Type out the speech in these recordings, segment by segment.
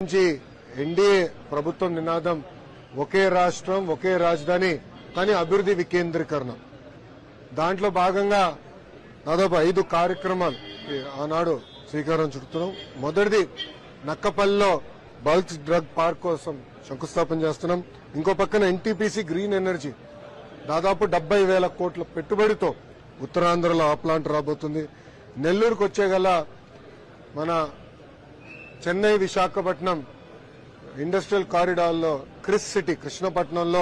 నుంచి ఎన్డీఏ ప్రభుత్వం నినాదం ఒకే రాష్ట్రం ఒకే రాజధాని కానీ అభివృద్ధి వికేంద్రీకరణ. దాంట్లో భాగంగా దాదాపు 5 కార్యక్రమాలు ఆనాడు శ్రీకారం చుడుతున్నాం. మొదటిది నక్కపల్లిలో బల్క్ డ్రగ్ పార్క్ కోసం శంకుస్థాపన చేస్తున్నాం. ఇంకో పక్కన ఎన్టీపీసీ గ్రీన్ ఎనర్జీ దాదాపు 70,000 కోట్ల పెట్టుబడితో ఉత్తరాంధ్రలో ఆ ప్లాంట్ రాబోతుంది. నెల్లూరుకు వచ్చేగల మన చెన్నై విశాఖపట్నం ఇండస్ట్రియల్ కారిడార్లో క్రిస్ సిటీ కృష్ణపట్నంలో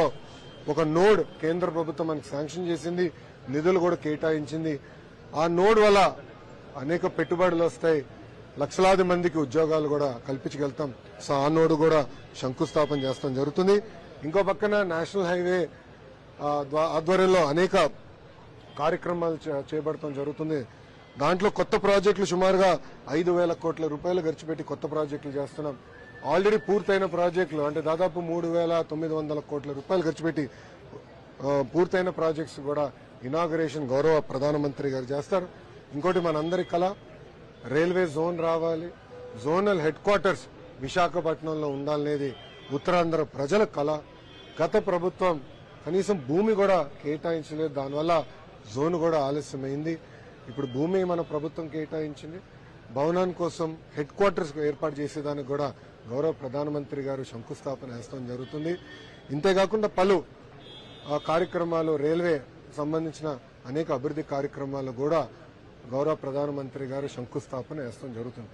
ఒక నోడ్ కేంద్ర ప్రభుత్వం మనకు శాంక్షన్ చేసింది, నిధులు కూడా కేటాయించింది. ఆ నోడ్ వల్ల అనేక పెట్టుబడులు వస్తాయి, లక్షలాది మందికి ఉద్యోగాలు కూడా కల్పించగలుగుతాం. సో ఆ నోడ్ కూడా శంకుస్థాపన చేస్తాం జరుగుతుంది. ఇంకో పక్కన నేషనల్ హైవే ఆధ్వర్యంలో అనేక కార్యక్రమాలు చేపడటం జరుగుతుంది. దాంట్లో కొత్త ప్రాజెక్టులు సుమారుగా 5,000 కోట్ల రూపాయలు ఖర్చు పెట్టి కొత్త ప్రాజెక్టులు చేస్తున్నాం. ఆల్రెడీ పూర్తయిన ప్రాజెక్టులు అంటే దాదాపు 3,900 కోట్ల రూపాయలు ఖర్చు పెట్టి పూర్తయిన ప్రాజెక్ట్స్ కూడా ఇనాగరేషన్ గౌరవ ప్రధానమంత్రి గారు చేస్తారు. ఇంకోటి మనందరి కళ రైల్వే జోన్ రావాలి, జోనల్ హెడ్ క్వార్టర్స్ విశాఖపట్నంలో ఉండాలనేది ఉత్తరాంధ్ర ప్రజల కళ. గత ప్రభుత్వం కనీసం భూమి కూడా కేటాయించలేదు, దానివల్ల జోన్ కూడా ఆలస్యమైంది. ఇప్పుడు భూమి మన ప్రభుత్వం కేటాయించింది. భవనాని కోసం హెడ్ క్వార్టర్స్ ఏర్పాటు చేసేదానికి కూడా గౌరవ ప్రధానమంత్రి గారు శంకుస్థాపన చేస్తాం జరుగుతుంది. ఇంతేకాకుండా పలు కార్యక్రమాలు రైల్వే సంబంధించిన అనేక అభివృద్ధి కార్యక్రమాలు కూడా గౌరవ ప్రధానమంత్రి గారు శంకుస్థాపన చేస్తాం జరుగుతుంది.